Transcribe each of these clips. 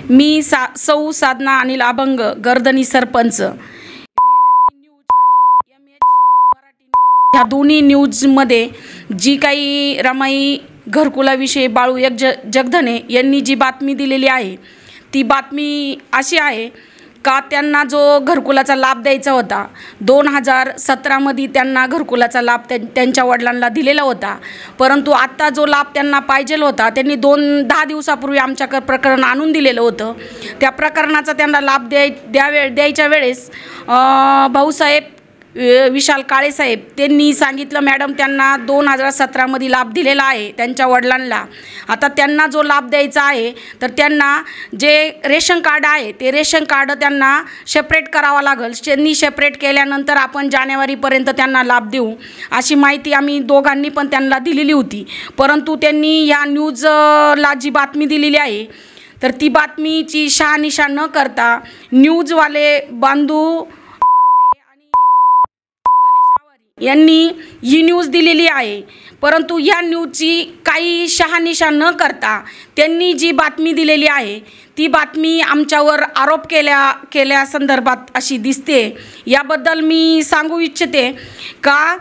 मी सौ साधना अनिल अभंग गर्दनी सरपंच ह्या दोन्ही न्यूजमध्ये जी काही रमाई घरकुलाविषयी बाळू जगधने यांनी जी बातमी दिलेली आहे ती बातमी अशी आहे का त्यांना जो घरकुलाचा लाभ द्यायचा होता 2017 मध्ये त्यांना घरकुलाचा लाभ त्यांच्या वडिलांना दिलेला होता, परंतु आत्ता जो लाभ त्यांना पाहिजे होता त्यांनी 10 दिवसापूर्वी आमच्याकडे प्रकरण आणून दिलेलं होतं। त्या प्रकरणाचा त्यांना लाभ द्यायच्या वेळेस भाऊसाहेब विशाल काळे साहेब त्यांनी सांगितलं मॅडम त्यांना 2017 मध्ये लाभ दिलेला आहे त्यांच्या वडिलांना, आता त्यांना जो लाभ द्यायचा आहे तर त्यांना जे रेशन कार्ड आहे ते रेशन कार्ड त्यांना सेपरेट करावा लागेल। त्यांनी सेपरेट केल्यानंतर आपण जानेवारीपर्यंत त्यांना लाभ देऊ अशी माहिती आम्ही दोघांनी पण त्यांना दिलेली होती, परंतु त्यांनी ह्या न्यूजला जी बातमी दिलेली आहे तर ती बातमीची शहानिशा न करता न्यूजवाले बांधू यांनी ही न्यूज दिलेली आहे, परंतु या न्यूजची काही शहानिशा न करता त्यांनी जी बातमी दिलेली आहे ती बातमी आमच्यावर आरोप केल्या संदर्भात अशी दिसते। याबद्दल मी सांगू इच्छिते का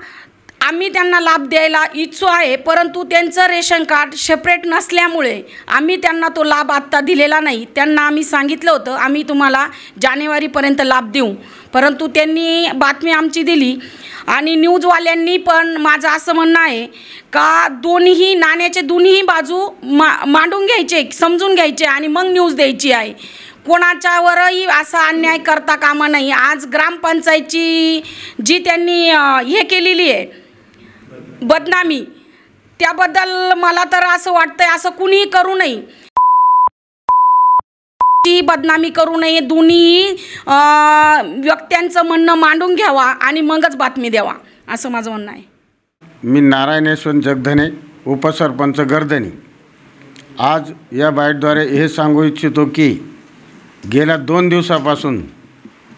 आम्ही त्यांना लाभ द्यायला इच्छुक आहे, परंतु त्यांचं रेशन कार्ड सेपरेट नसल्यामुळे आम्ही त्यांना तो लाभ आत्ता दिलेला नाही। त्यांना आम्ही सांगितलं होतं आम्ही तुम्हाला जानेवारीपर्यंत लाभ देऊ, परंतु त्यांनी बातमी आमची दिली आणि न्यूजवाल्यांनी पण माझं असं म्हणणं आहे का दोन्ही नाण्याचे दोन्ही बाजू मांडून घ्यायचे, समजून घ्यायचे आणि मग न्यूज द्यायची आहे। कोणाच्यावरही असा अन्याय करता कामा नाही। आज ग्रामपंचायतची जी त्यांनी हे केलेली आहे बदनामी, त्याबद्दल मला तर असं वाटतंय असं कुणीही करू नये, ची बदनामी करू नये। दोन्ही व्यक्त्यांचं म्हणणं मांडून घ्यावा आणि मगच बातमी द्यावा असं माझं म्हणणं आहे। मी नारायण यशवंत जगधने उपसरपंच गर्दनी आज या बाईटद्वारे हे सांगू इच्छितो की गेल्या 2 दिवसापासून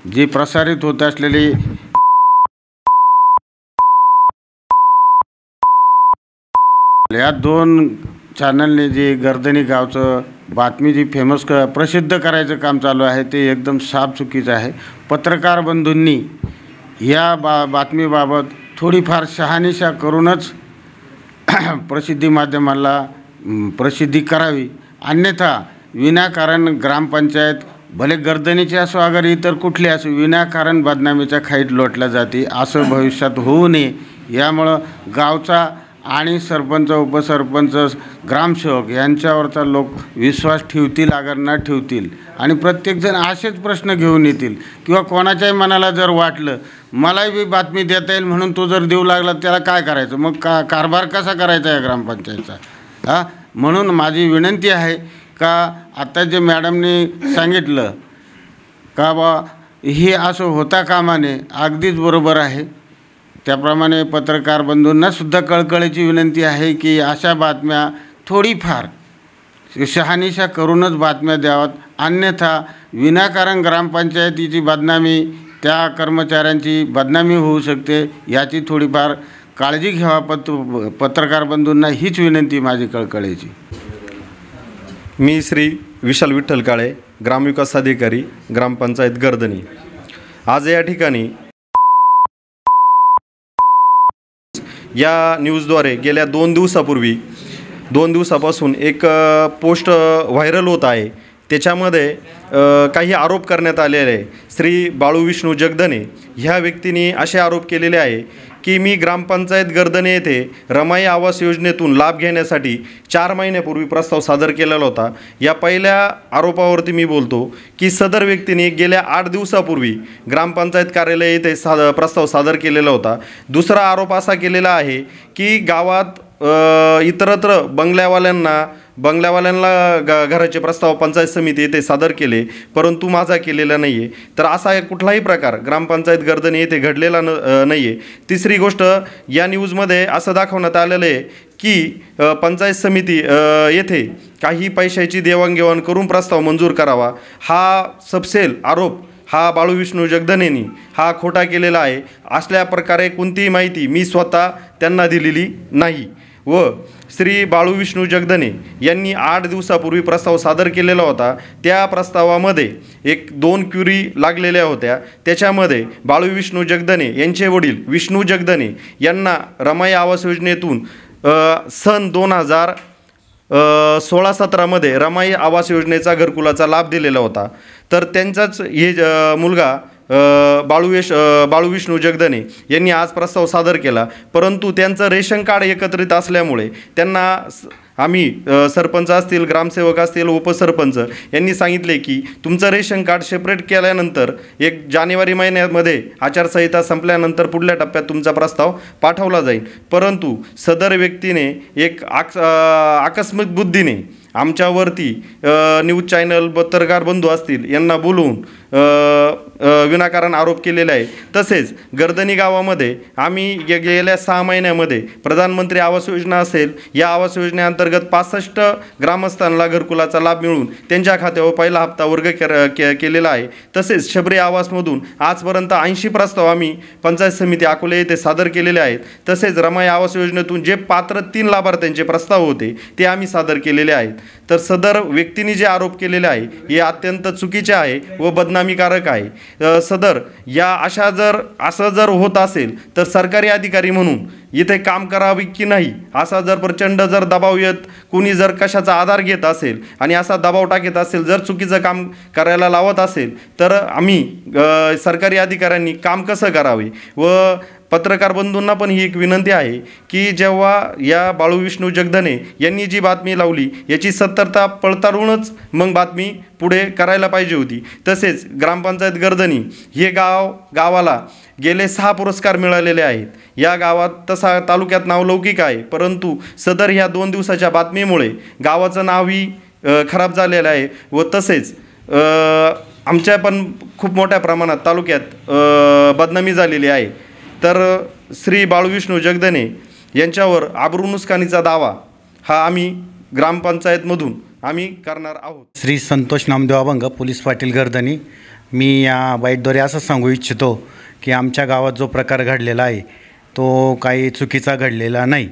जी प्रसारित होत असलेली या 2 चॅनलने जी गर्दनी गावचं बातमी जी फेमस प्रसिद्ध करायचं काम चालू आहे ते एकदम साफ चुकीचं आहे। पत्रकार बंधूंनी या बातमीबाबत थोडीफार शहानिशा करूनच प्रसिद्धी माध्यमाला प्रसिद्धी करावी, अन्यथा विनाकारण ग्रामपंचायत भले गर्दनीची असो अगर इतर कुठली असो विनाकारण बदनामीच्या खाईत लोटल्या जाते असं भविष्यात होऊ नये। यामुळं गावचा आणि सरपंच उपसरपंच ग्रामसेवक यांच्यावरचा लोक विश्वास ठेवतील अगर न ठेवतील आणि प्रत्येकजण असेच प्रश्न घेऊन येतील किंवा कोणाच्याही मनाला जर वाटलं मलाही बी बातमी देता येईल म्हणून तो जर देऊ लागला त्याला काय करायचं, मग कारभार कसा करायचा आहे ग्रामपंचायतचा। म्हणून माझी विनंती आहे का आता जे मॅडमने सांगितलं का बा हे असं होता कामा नये अगदीच बरोबर आहे। त्याप्रमाणे पत्रकार बंधूंना सुद्धा कळकळीची विनंती आहे की अशा बातम्या थोडीफार शहानिशा करूनच बातम्या द्यावात, अन्यथा विनाकारण ग्रामपंचायतीची बदनामी त्या कर्मचाऱ्यांची बदनामी होऊ शकते याची थोडीफार काळजी घ्यावा। पत्रकार बंधूंना हीच विनंती माझी कळकळीची। मी श्री विशाल विठ्ठल काळे ग्रामविकास अधिकारी ग्रामपंचायत गर्दनी। आज या ठिकाणी या न्यूजद्वारे गेल्या 2 दिवसापासून एक पोस्ट व्हायरल होत आहे, त्याच्यामध्ये काही आरोप करण्यात आलेले आहे। श्री बाळू विष्णू जगधने ह्या व्यक्तीने असे आरोप केलेले आहे की मी ग्रामपंचायत गर्दने येथे रमाई आवास योजनेतून लाभ घेण्यासाठी 4 महिन्यापूर्वी प्रस्ताव सादर केलेला होता। या पहिल्या आरोपावरती मी बोलतो की सदर व्यक्तीने गेल्या 8 दिवसापूर्वी ग्रामपंचायत कार्यालय येथे प्रस्ताव सादर केलेला होता। दुसरा आरोप असा केलेला आहे की गावात इतरत्र बंगल्यावाल्यांना घराचे प्रस्ताव पंचायत समिती येथे सादर केले, परंतु माझा केलेला नाही आहे। तर असा कुठलाही प्रकार ग्रामपंचायत गर्दनी येथे घडलेला नाही आहे। तिसरी गोष्ट या न्यूजमध्ये असं दाखवण्यात आलेलं आहे की पंचायत समिती येथे काही पैशाची देवाणघेवाण करून प्रस्ताव मंजूर करावा, हा सपशेल आरोप हा बाळू विष्णू जगधनेंनी हा खोटा केलेला आहे। असल्या प्रकारे कोणतीही माहिती मी स्वतः त्यांना दिलेली नाही व श्री बाळू विष्णू जगधने यांनी 8 दिवसापूर्वी प्रस्ताव सादर केलेला होता। त्या प्रस्तावामध्ये 2 क्युरी लागलेल्या होत्या। त्याच्यामध्ये बाळू विष्णू जगधने यांचे वडील विष्णू जगधने यांना रमाई आवास योजनेतून सन 2016-17मध्ये रमाई आवास योजनेचा घरकुलाचा लाभ दिलेला होता। तर त्यांचाच हे मुलगा बाळू विष्णू जगधने यांनी आज प्रस्ताव सादर केला, परंतु त्यांचं रेशन कार्ड एकत्रित असल्यामुळे त्यांना आम्ही सरपंच असतील, ग्रामसेवक असतील, उपसरपंच यांनी सांगितले की तुमचं रेशन कार्ड सेपरेट केल्यानंतर 1 जानेवारी महिन्यामध्ये आचारसंहिता संपल्यानंतर पुढल्या टप्प्यात तुमचा प्रस्ताव पाठवला जाईल। परंतु सदर व्यक्तीने एक आकस्मिक बुद्धीने आमच्यावरती न्यूज चॅनल पत्रकार बंधू असतील यांना बोलवून विनाकारण आरोप केलेला आहे। तसेच गर्दनी गावामध्ये आम्ही गेल्या 6 महिन्यामध्ये प्रधानमंत्री आवास योजना असेल, या आवास योजनेअंतर्गत 65 ग्रामस्थांना घरकुलाचा लाभ मिळून त्यांच्या खात्यावर पहिला हप्ता वर्ग केलेला आहे। तसेच शबरी आवासमधून आजपर्यंत 80 प्रस्ताव आम्ही पंचायत समिती अकोले येथे सादर केलेले आहेत। तसेच रमाई आवास योजनेतून जे पात्र 3 लाभार्थ्यांचे प्रस्ताव होते ते आम्ही सादर केलेले आहेत। तर सदर व्यक्तीने जे आरोप केलेले आहे हे अत्यंत चुकीचे आहे व बदनामीकारक आहे। सदर असं जर होत असेल तर सरकारी अधिकारी म्हणून इथे काम करावे की नाही असा जर प्रचंड जर दबाव येत, कोणी जर कशाचा आधार घेत असेल आणि असा दबाव टाकत असेल, जर चुकीचं काम करायला लावत असेल तर आम्ही सरकारी अधिकाऱ्यांनी काम कसं करावे। व पत्रकार बंधूंना पण ही एक विनंती आहे की जेव्हा या बाळू विष्णू जगधने यांनी जी बातमी लावली याची सत्यता पडताळूनच मग बातमी पुढे करायला पाहिजे होती। तसेच ग्रामपंचायत गर्दनी हे गावाला गेले 6 पुरस्कार मिळालेले आहेत। या गावात तसा तालुक्यात नावलौकिक आहे, परंतु सदर ह्या 2 दिवसाच्या बातमीमुळे गावाचं नावही खराब झालेलं आहे व तसेच आमच्या पण खूप मोठ्या प्रमाणात तालुक्यात बदनामी झालेली आहे। तर श्री बाळू विष्णू जगधने यांच्यावर आबरू नुकसानीचा दावा हा आम्ही ग्रामपंचायतमधून आम्ही करणार आहोत। श्री संतोष नामदेव अभंग, पोलीस पाटील गर्दनी। मी या बाईटद्वारे असं सांगू इच्छितो की आमच्या गावात जो प्रकार घडलेला आहे तो काही चुकीचा घडलेला नाही।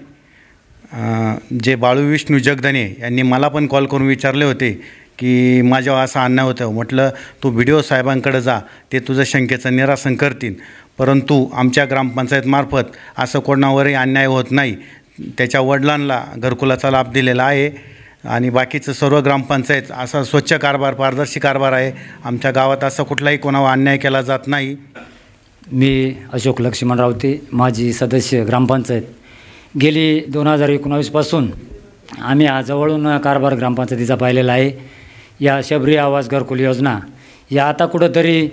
जे बाळू विष्णू जगधने यांनी मला पण कॉल करून विचारले होते की माझ्यावर असं अन्याय होतं। म्हटलं तू BDO साहेबांकडे जा, ते तुझं शंकेचं निरासन करतील, परंतु आमच्या ग्रामपंचायतमार्फत असं कोणावरही अन्याय होत नाही। त्याच्या वडिलांना घरकुलाचा लाभ दिलेला आहे आणि बाकीचं सर्व ग्रामपंचायत असा स्वच्छ कारभार, पारदर्शी कारभार आहे। आमच्या गावात असा कुठलाही कोणावर अन्याय केला जात नाही। मी अशोक लक्ष्मण रावते, माजी सदस्य ग्रामपंचायत। गेली 2019पासून आम्ही हा जवळून कारभार ग्रामपंचायतीचा पाहिलेला आहे। या शबरी आवास घरकुल योजना या आता कुठंतरी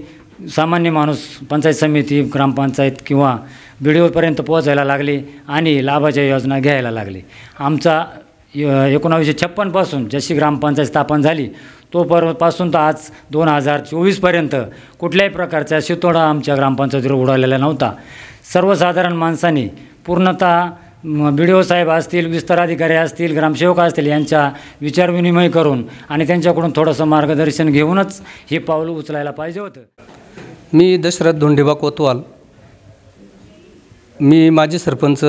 सामान्य माणूस पंचायत समिती, ग्रामपंचायत किंवा BDOपर्यंत पोहोचायला लागले आणि लाभाच्या योजना घ्यायला लागले। आमचा 1956पासून जशी ग्रामपंचायत स्थापन झाली तोपासून तर आज 2024पर्यंत कुठल्याही प्रकारचा शितोडा आमच्या ग्रामपंचायतीवर उडवलेला नव्हता। सर्वसाधारण माणसांनी पूर्णतः BDO साहेब असतील, विस्तार अधिकारी असतील, ग्रामसेवक असतील यांच्या विचारविनिमय करून आणि त्यांच्याकडून थोडंसं मार्गदर्शन घेऊनच हे पाऊल उचलायला पाहिजे होतं। मी दशरथ धोंडेबा कोतवाल, मी माजी सरपंच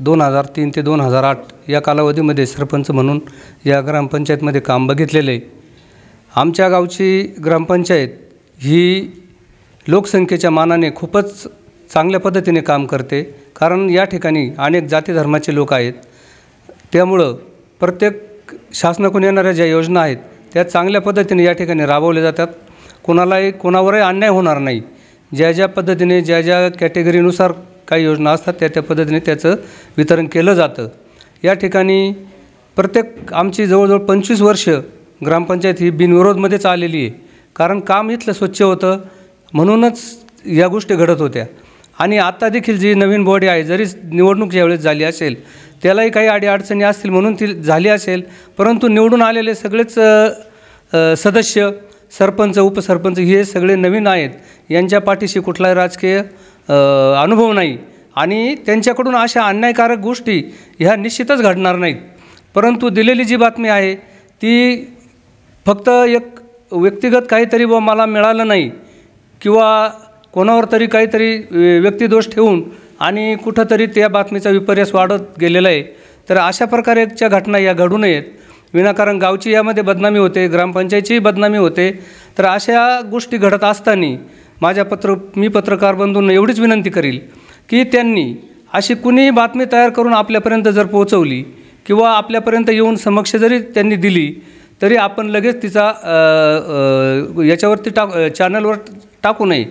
2003 ते 2008 या कालावधीमध्ये सरपंच म्हणून या ग्रामपंचायतमध्ये काम बघितलेले आहे। आमच्या गावची ग्रामपंचायत ही लोकसंख्येच्या मानाने खूपच चांगल्या पद्धतीने काम करते, कारण या ठिकाणी अनेक जाती धर्माचे लोक आहेत। त्यामुळं प्रत्येक शासनाकडून येणाऱ्या ज्या योजना आहेत त्या चांगल्या पद्धतीने या ठिकाणी राबवल्या जातात। कोणावरही अन्याय होणार नाही। ज्या पद्धतीने ज्या कॅटेगरीनुसार काही योजना असतात त्या पद्धतीने त्याचं वितरण केलं जातं। या ठिकाणी प्रत्येक आमची जवळजवळ 25 वर्ष ग्रामपंचायत ही बिनविरोधमध्ये चाललेली आहे, कारण काम इथलं स्वच्छ होतं म्हणूनच या गोष्टी घडत होत्या। आणि आता देखील जी नवीन बॉडी आहे, जरी निवडणूक ज्यावेळेस झाली असेल त्यालाही काही अडीअडचणी असतील म्हणून ती झाली असेल, परंतु निवडून आलेले सगळेच सदस्य, सरपंच, उपसरपंच हे सगळे नवीन आहेत। यांच्या पाठीशी कुठलाही राजकीय अनुभव नाही आणि त्यांच्याकडून अशा अन्यायकारक गोष्टी ह्या निश्चितच घडणार नाहीत। परंतु दिलेली जी बातमी आहे ती फक्त एक व्यक्तिगत काहीतरी मला मिळालं नाही किंवा कोणावर तरी काहीतरी व्यक्तिदोष ठेवून आणि कुठंतरी त्या बातमीचा विपर्यास वाढत गेलेला आहे। तर अशा प्रकारच्या घटना या घडू नयेत. विनाकारण गावची यामध्ये बदनामी होते, ग्रामपंचायतीची बदनामी होते. तर अशा गोष्टी घडत असताना मी पत्रकार बंधूंना एवढीच विनंती करील की त्यांनी अशी कुणी बातमी तयार करून आपल्यापर्यंत जर पोहोचवली किंवा आपल्यापर्यंत येऊन समक्ष जरी त्यांनी दिली तरी आपण लगेच तिचा याच्यावरती चॅनलवर टाकू नये.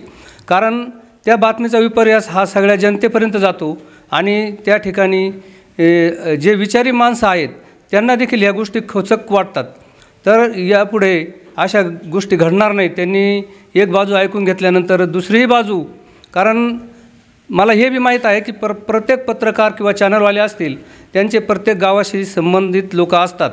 कारण त्या बातमीचा विपर्यास हा सगळ्या जनतेपर्यंत जातो आणि त्या ठिकाणी जे विचारी माणसं आहेत त्यांना देखील ह्या गोष्टी खोचक वाटतात. तर यापुढे अशा गोष्टी घडणार नाहीत. त्यांनी एक बाजू ऐकून घेतल्यानंतर दुसरीही बाजू, कारण मला हे बी माहीत आहे की प्रत्येक पत्रकार किंवा चॅनलवाले असतील त्यांचे प्रत्येक गावाशी संबंधित लोक असतात.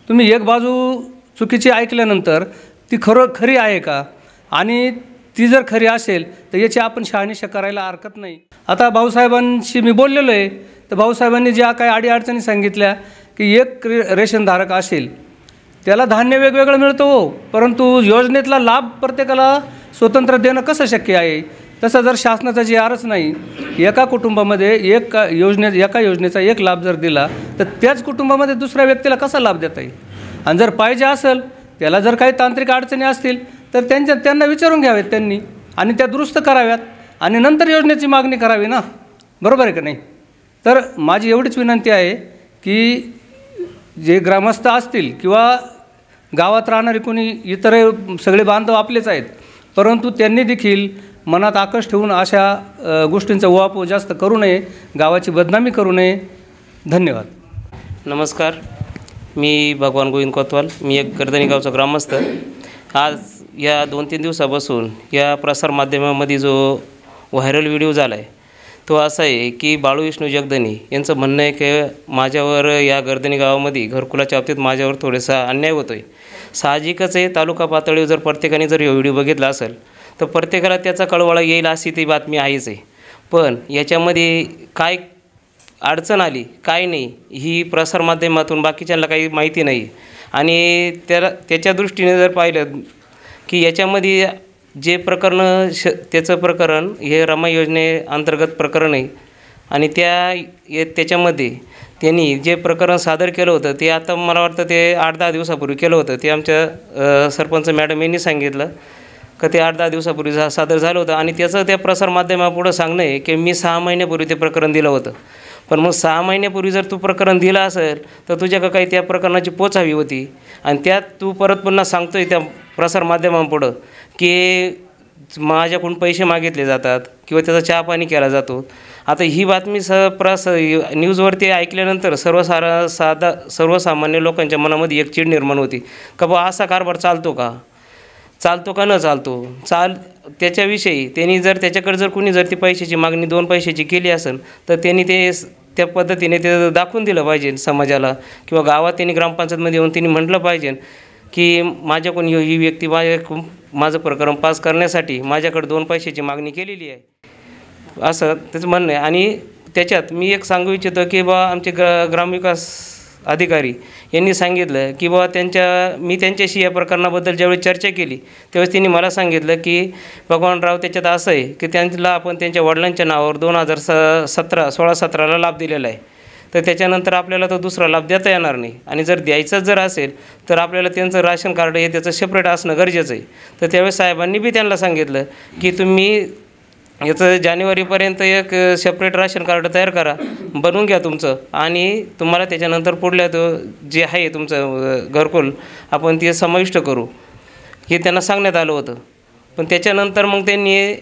तुम्ही एक बाजू चुकीची ऐकल्यानंतर ती खरी आहे का, आणि ती जर खरी असेल तर याची आपण शहानिशा करायला हरकत नाही. आता भाऊसाहेबांशी मी बोललेलो आहे, तर भाऊसाहेबांनी ज्या काही अडीअडचणी सांगितल्या की एक रेशनधारक असेल त्याला धान्य वेगवेगळं मिळतं हो, परंतु योजनेतला लाभ प्रत्येकाला स्वतंत्र देणं कसं शक्य आहे. तसं जर शासनाचा जी आरच नाही, एका कुटुंबामध्ये एका योजनेचा एक लाभ जर दिला तर त्याच कुटुंबामध्ये दुसऱ्या व्यक्तीला कसा लाभ देता येईल. आणि जर पाहिजे असेल, त्याला जर काही तांत्रिक अडचणी असतील तर त्यांना विचारून घ्यावेत त्यांनी आणि त्या दुरुस्त कराव्यात आणि नंतर योजनेची मागणी करावी ना, बरोबर आहे का नाही. तर माझी एवढीच विनंती आहे की जे ग्रामस्थ असतील किंवा गावात राहणारे कोणी इतर सगळे बांधव आपलेच आहेत, परंतु त्यांनी देखील मनात आकस ठेवून अशा गोष्टींचा उहापोह जास्त करू नये, गावाची बदनामी करू नये. धन्यवाद. नमस्कार, मी भगवान गोविंद कोतवाल. मी एक गर्दनी गावचा ग्रामस्थ. आज या 2-3 दिवसापासून या प्रसारमाध्यमामध्ये जो व्हायरल व्हिडिओ झाला आहे तो असा आहे की बाळू विष्णू जगधने यांचं म्हणणं आहे की माझ्यावर या गर्दनी गावामध्ये घरकुलाच्या बाबतीत माझ्यावर थोडासा अन्याय होतो आहे. साहजिकच आहे, तालुका पातळीवर जर प्रत्येकाने जर व्हिडिओ बघितला असेल तर प्रत्येकाला त्याचा कळवळा येईल अशी ती बातमी आहेच आहे. पण याच्यामध्ये काय अडचण आली काय नाही ही प्रसारमाध्यमातून बाकीच्यांना काही माहिती नाही. आणि त्याच्या दृष्टीने जर पाहिलं की याच्यामध्ये जे प्रकरण त्याचं प्रकरण हे रमा योजनेअंतर्गत प्रकरण आहे आणि त्याच्यामध्ये त्यांनी जे प्रकरण सादर केलं होतं ते आता मला वाटतं ते 8-10 दिवसापूर्वी केलं होतं. ते आमच्या सरपंच मॅडम यांनी सांगितलं का ते 8-10 दिवसापूर्वी सादर झालं होतं आणि त्याचं त्या प्रसारमाध्यमापुढं सांगणं आहे की मी 6 महिन्यापूर्वी ते प्रकरण दिलं होतं. पण मग 6 महिन्यापूर्वी जर तू प्रकरण दिलं असेल तर तुझ्याकडं काही त्या प्रकरणाची पोच हवी होती आणि त्यात तू परत पुन्हा सांगतोय त्या प्रसारमाध्यमांपुढं की माझ्याकडून पैसे मागितले जातात किंवा त्याचा चहा पाणी केला जातो. आता ही बातमी न्यूजवरती ऐकल्यानंतर सर्वसामान्य लोकांच्या मनामध्ये एक चीड निर्माण होती का बा असा कारभार चालतो का न चालतो. त्याच्याविषयी त्यांनी जर त्याच्याकडे जर कुणी जर ती पैशाची मागणी 2 पैशाची केली असेल तर त्यांनी त्या पद्धतीने ते दाखवून दिलं पाहिजे समाजाला किंवा गावात त्यांनी ग्रामपंचायतमध्ये येऊन त्यांनी म्हटलं पाहिजे की माझ्याकडून ही व्यक्ती माझं प्रकरण पास करण्यासाठी माझ्याकडे 2 पैशाची मागणी केलेली आहे असं त्याचं म्हणणं आहे. आणि त्याच्यात मी एक सांगू इच्छितो की बा आमचे ग्रामविकास अधिकारी यांनी सांगितलं की बा मी त्यांच्याशी या प्रकरणाबद्दल ज्यावेळी चर्चा केली त्यावेळेस त्यांनी मला सांगितलं की भगवानराव त्याच्यात असं आहे की त्यांना आपण त्यांच्या वडिलांच्या नावावर 2016-17ला लाभ दिलेला आहे. तर त्याच्यानंतर आपल्याला तो दुसरा लाभ देता येणार नाही आणि जर द्यायचाच जर असेल तर आपल्याला त्यांचं राशन कार्ड हे त्याचं सेपरेट असणं गरजेचं आहे. तर त्यावेळेस साहेबांनी बी त्यांना सांगितलं की तुम्ही याचं जानेवारीपर्यंत एक सेपरेट राशन कार्ड तयार करा, बनवून घ्या तुमचं आणि तुम्हाला त्याच्यानंतर पुढल्या जे आहे तुमचं घरकुल आपण ते समाविष्ट करू हे त्यांना सांगण्यात आलं होतं. पण त्याच्यानंतर मग त्यांनी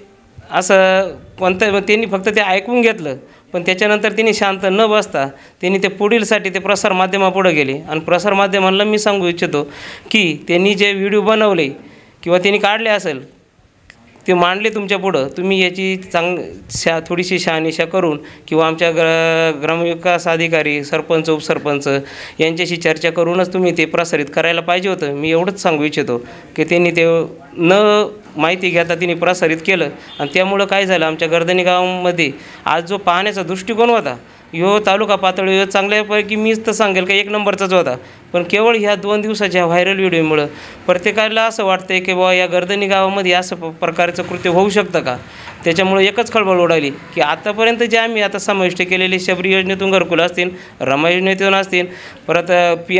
त्यांनी फक्त ते ऐकून घेतलं. पण त्याच्यानंतर त्यांनी शांत न बसता त्यांनी ते पुढीलसाठी ते प्रसारमाध्यमापुढे गेले आणि प्रसारमाध्यमांना मी सांगू इच्छितो की त्यांनी जे व्हिडिओ बनवले किंवा त्यांनी काढले असेल ते मांडले तुमच्या पुढं, तुम्ही याची थोडीशी शहानिशा करून किंवा आमच्या ग्रामविकास अधिकारी सरपंच उपसरपंच यांच्याशी चर्चा करूनच तुम्ही ते प्रसारित करायला पाहिजे होतं. मी एवढंच सांगू इच्छितो की त्यांनी ते माहिती घेता त्यांनी प्रसारित केलं आणि त्यामुळं काय झालं आमच्या गर्दनी गावामध्ये आज जो पाहण्याचा दृष्टिकोन होता ह्यो तालुका पातळीवर चांगल्यापैकी मीच तर सांगेल का 1 नंबरचाच होता. पण केवळ ह्या 2 दिवसाच्या व्हायरल व्हिडिओमुळं प्रत्येकाला असं वाटतं की बाबा या गर्दनी गावामध्ये असं प्रकारचं कृत्य होऊ शकतं का त्याच्यामुळे एकच खळबळ उडाली की आतापर्यंत जे आम्ही आता समाविष्ट केलेले शबरी योजनेतून घरकुल असतील, रमा योजनेतून असतील, परत पी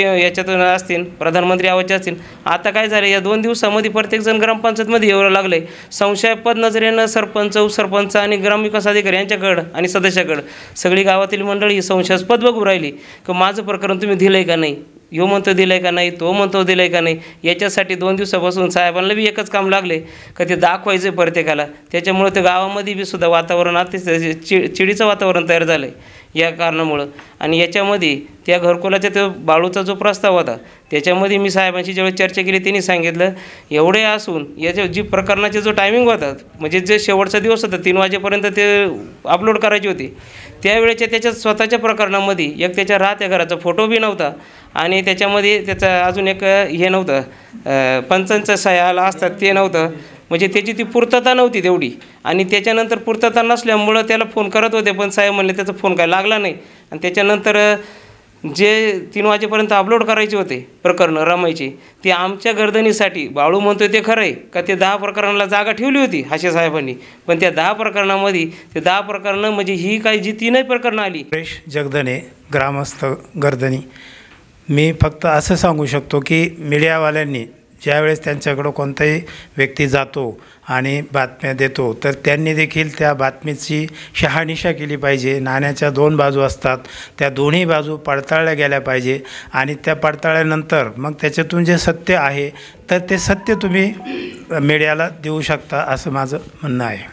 याच्यातून असतील, प्रधानमंत्री आवासचे असतील, आता काय झालं या 2 दिवसामध्ये प्रत्येकजण ग्रामपंचायतमध्ये येऊ लागले. संशयास्पद नजरेनं सरपंच, उपसरपंच आणि ग्रामविकास अधिकारी यांच्याकडं आणि सदस्याकडं सगळी गावातील मंडळी संशयास्पद बघू राहिली की माझं प्रकरण तुम्ही दिलं आहे का नाही, यो म्हणतो दिलं आहे का नाही, तो म्हणतो दिलं आहे का नाही. याच्यासाठी 2 दिवसापासून साहेबांना बी एकच काम लागले का ते दाखवायचं प्रत्येकाला. त्याच्यामुळे ते गावामध्ये बी सुद्धा वातावरण अतिशय चिडीचं वातावरण तयार झालं आहे या कारणामुळं. आणि याच्यामध्ये त्या घरकुलाच्या तो बाळूचा जो प्रस्ताव होता त्याच्यामध्ये मी साहेबांशी ज्यावेळेस चर्चा केली त्यांनी सांगितलं एवढे असून याच्या जी प्रकरणाचे जो टायमिंग होता म्हणजे जे शेवटचा दिवस होता 3 वाजेपर्यंत ते अपलोड करायचे होते त्यावेळेच्या त्याच्या स्वतःच्या प्रकरणामध्ये एक त्याच्या राहत्या घराचा फोटो बी नव्हता आणि त्याच्यामध्ये त्याचा अजून एक हे नव्हतं पंचांच्या सह्याला असतात ते नव्हतं. म्हणजे त्याची ती पूर्तता नव्हती तेवढी. आणि त्याच्यानंतर पूर्तता नसल्यामुळं त्याला फोन करत होते पण साहेब म्हणले त्याचा फोन काय लागला नाही. आणि त्याच्यानंतर जे 3 वाजेपर्यंत अपलोड करायचे होते प्रकरणं रमायची ते आमच्या गर्दनीसाठी बाळू म्हणतोय ते खरं आहे का ते 10 प्रकरणाला जागा ठेवली होती हाशे साहेबांनी, पण त्या 10 प्रकरणामध्ये ते 10 प्रकरणं म्हणजे ही काही जी 3 प्रकरणं आली. सुरेश जगदने, ग्रामस्थ गर्दनी. मी फक्त असं सांगू शकतो की मीडियावाल्यांनी ज्यावेळेस त्यांच्याकडं कोणताही व्यक्ती जातो आणि बातम्या देतो तर त्यांनी देखील त्या बातमीची शहानिशा केली पाहिजे. नाण्याच्या 2 बाजू असतात, त्या दोन्ही बाजू पडताळल्या गेल्या पाहिजे आणि त्या पडताळल्यानंतर मग त्याच्यातून जे सत्य आहे तर ते सत्य तुम्ही मीडियाला देऊ शकता असं माझं म्हणणं आहे.